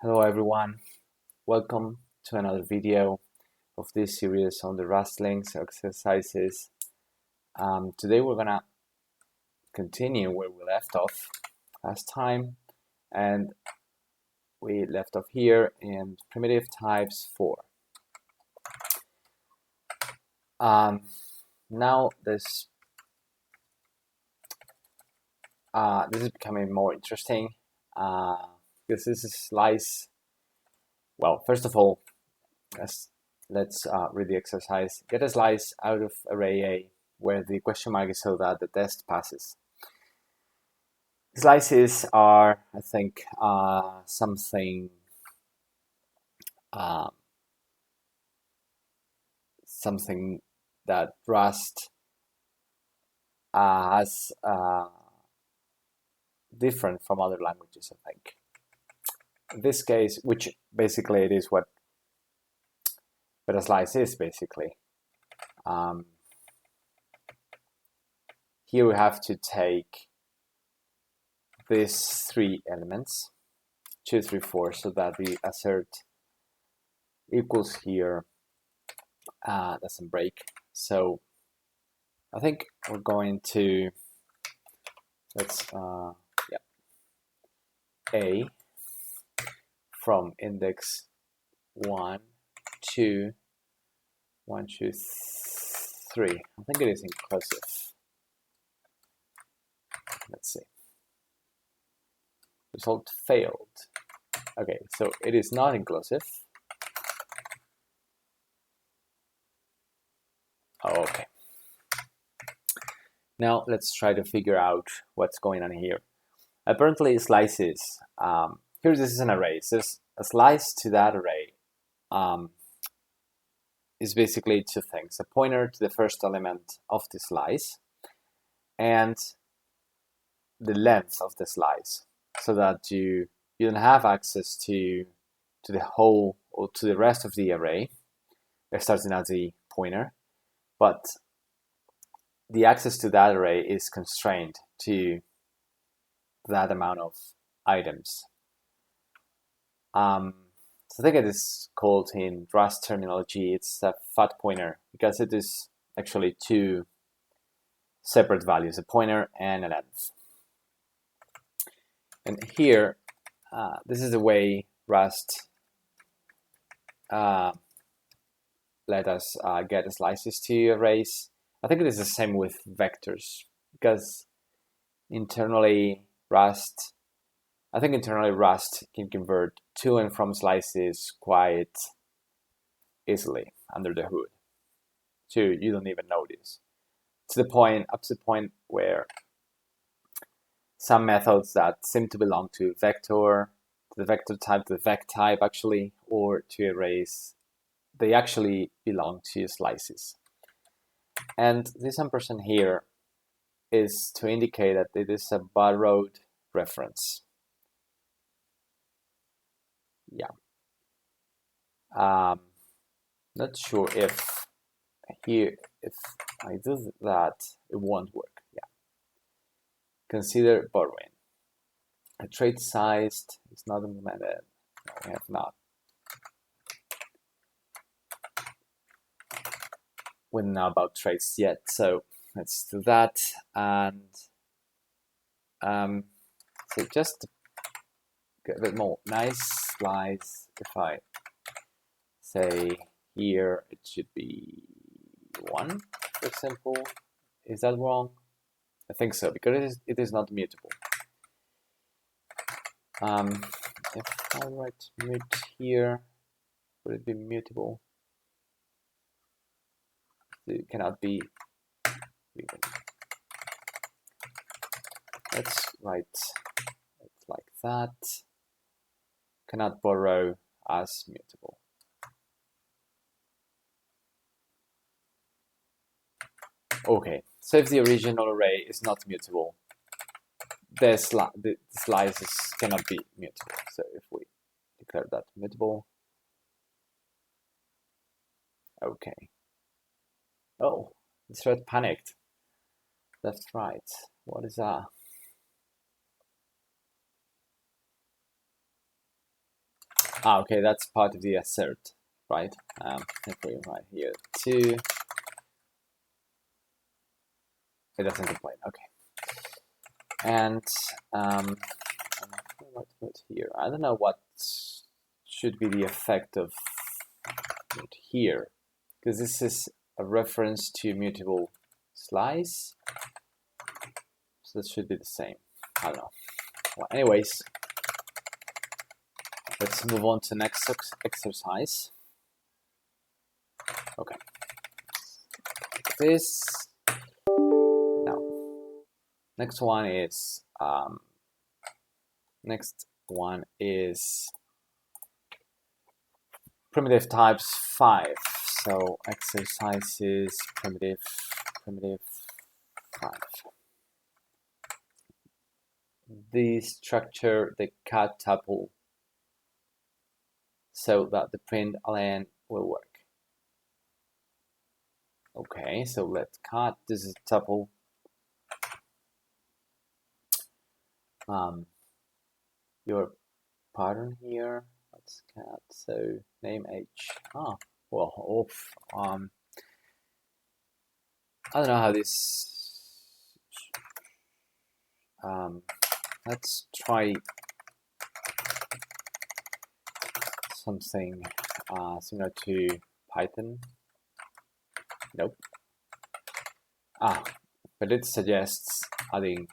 Hello everyone, welcome to another video of this series on the Rustlings exercises. Today we're gonna continue where we left off last time, and we left off here in primitive types 4. Now this is becoming more interesting because this is slice. Well, first of all, let's read the exercise. Get a slice out of array A where the question mark is so that the test passes. Slices are, I think, something that Rust has different from other languages, I think. In this case, which basically it is what a slice is, basically. Here we have to take these 3 elements, 2, 3, 4, so that the assert equals here doesn't break. So I think we're going to A from index 1, 2, 1, 2, 3. I think it is inclusive. Let's see. Result failed. Okay, so it is not inclusive. Okay. Now let's try to figure out what's going on here. Apparently slices, here this is an array. So a slice to that array is basically 2 things. A pointer to the first element of the slice and the length of the slice, so that you don't have access to the whole or to the rest of the array starting at the pointer, but the access to that array is constrained to that amount of items. So I think it is called in Rust terminology, it's a fat pointer, because it is actually 2 separate values, a pointer and a length. And here, this is the way Rust let us get slices to arrays. I think it is the same with vectors, because internally Rust can convert to and from slices quite easily under the hood. So you don't even notice. Up to the point where some methods that seem to belong to the vector type, the vec type actually, or to arrays, they actually belong to slices. And this ampersand here is to indicate that it is a borrowed reference. Yeah. Not sure if I do that, it won't work. Yeah. Consider borrowing. A trait sized is not implemented. No, we have not. We don't know about traits yet, so let's do that. And so just to get a bit more nice slice, if I say here it should be 1, for example. Is that wrong? I think so, because it is not mutable. If I write mut here, would it be mutable? It cannot be even. Let's write it like that. Cannot borrow as mutable. Okay, so if the original array is not mutable, the slices cannot be mutable. So if we declare that mutable, okay. Oh, the thread panicked. Left, right. What is that? Okay, that's part of the assert, right? If we write here 2, it doesn't complain. Okay, and what to put here? I don't know what should be the effect of it here, because this is a reference to mutable slice, so that should be the same. I don't know. Well, anyways, let's move on to the next exercise. Okay. This now. Next one is primitive types 5. So exercises primitive 5. The structure the cat tuple so that the print ln will work. Okay, so let's cut. This is tuple. Your pattern here. Let's cat. So name H. Well, off. I don't know how this. Let's try something similar to Python. Nope. But it suggests adding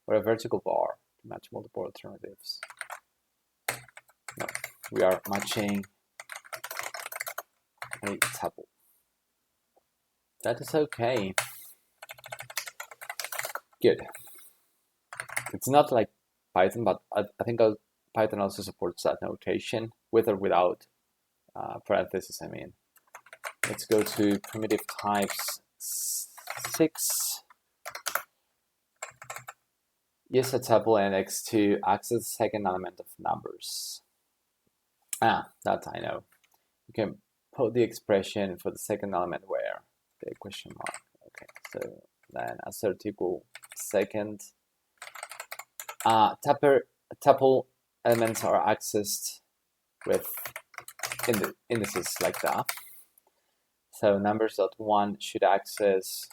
or a vertical bar to match multiple alternatives. No, we are matching a tuple. That is okay. Good. It's not like Python, but I think Python also supports that notation, with or without parentheses, I mean. Let's go to primitive types 6. Use a tuple and x to access the second element of numbers. That I know. You can put the expression for the second element where the question mark. Okay, so then assert equal second. Tuple elements are accessed with indices like that. So numbers.1 should access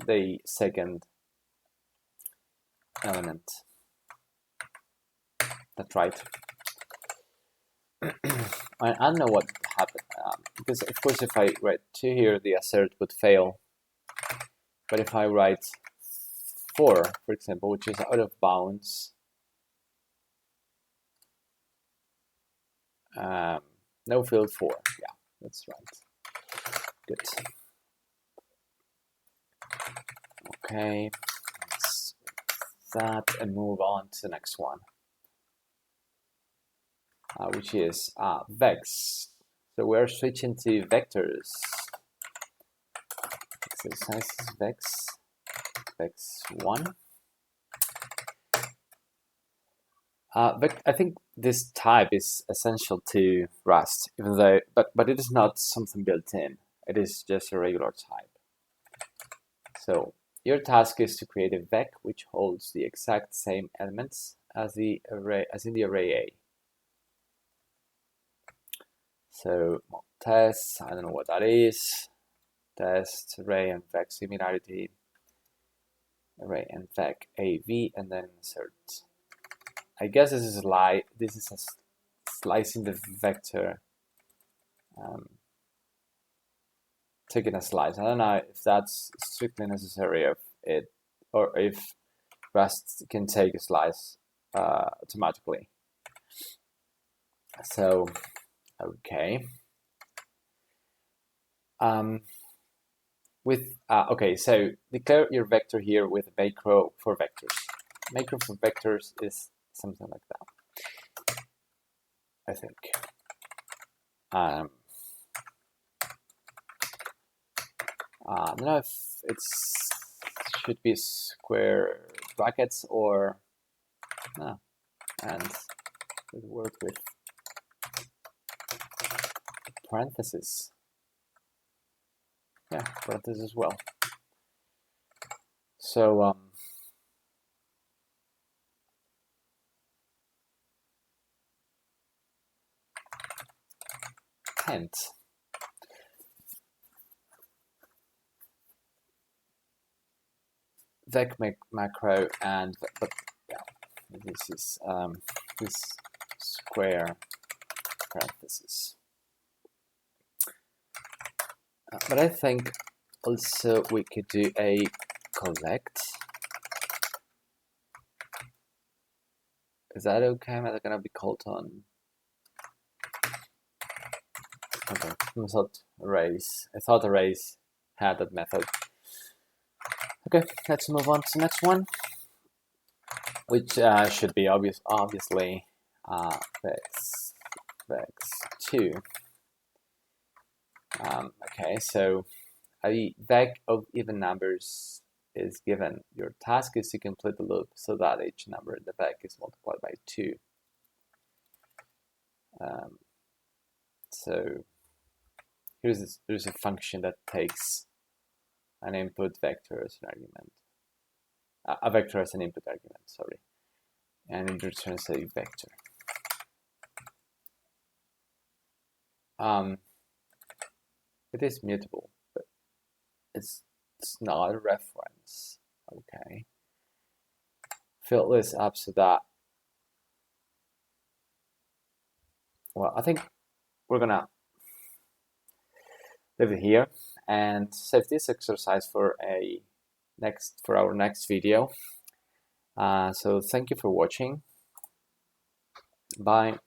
the second element. That's right. I don't know what happened, because of course if I write 2 here, the assert would fail. But if I write 4, for example, which is out of bounds, no field 4. Yeah, that's right. Good. Okay, let's that and move on to the next one, which is vex. So we're switching to vectors. Exercises vex 1. I think this type is essential to Rust, even though, but it is not something built in. It is just a regular type. So your task is to create a vec which holds the exact same elements as in the array A. So test, I don't know what that is. Test array and vec similarity. Array and vec AV, and then insert. I guess this is a slicing the vector, taking a slice. I don't know if that's strictly necessary of it, or if Rust can take a slice automatically. So, okay. Okay, so declare your vector here with a macro for vectors. Macro for vectors is something like that, I think. I don't know if it should be square brackets or no, and it work with parentheses. Yeah, parentheses as well. So hint. Vec macro and but yeah, this is this square parenthesis. But I think also we could do a collect. Is that okay? Am I gonna be called on? Okay, I thought arrays had that method. Okay, let's move on to the next one, which should be obviously vex2. Okay, so a vec of even numbers is given. Your task is to complete the loop so that each number in the vec is multiplied by 2. So here's a function that takes an input vector as an argument, a vector as an input argument, sorry, and it returns a vector. It is mutable, but it's not a reference. Okay. Fill this up so that, well, I think we're gonna leave it here and save this exercise for our next video. So thank you for watching. Bye.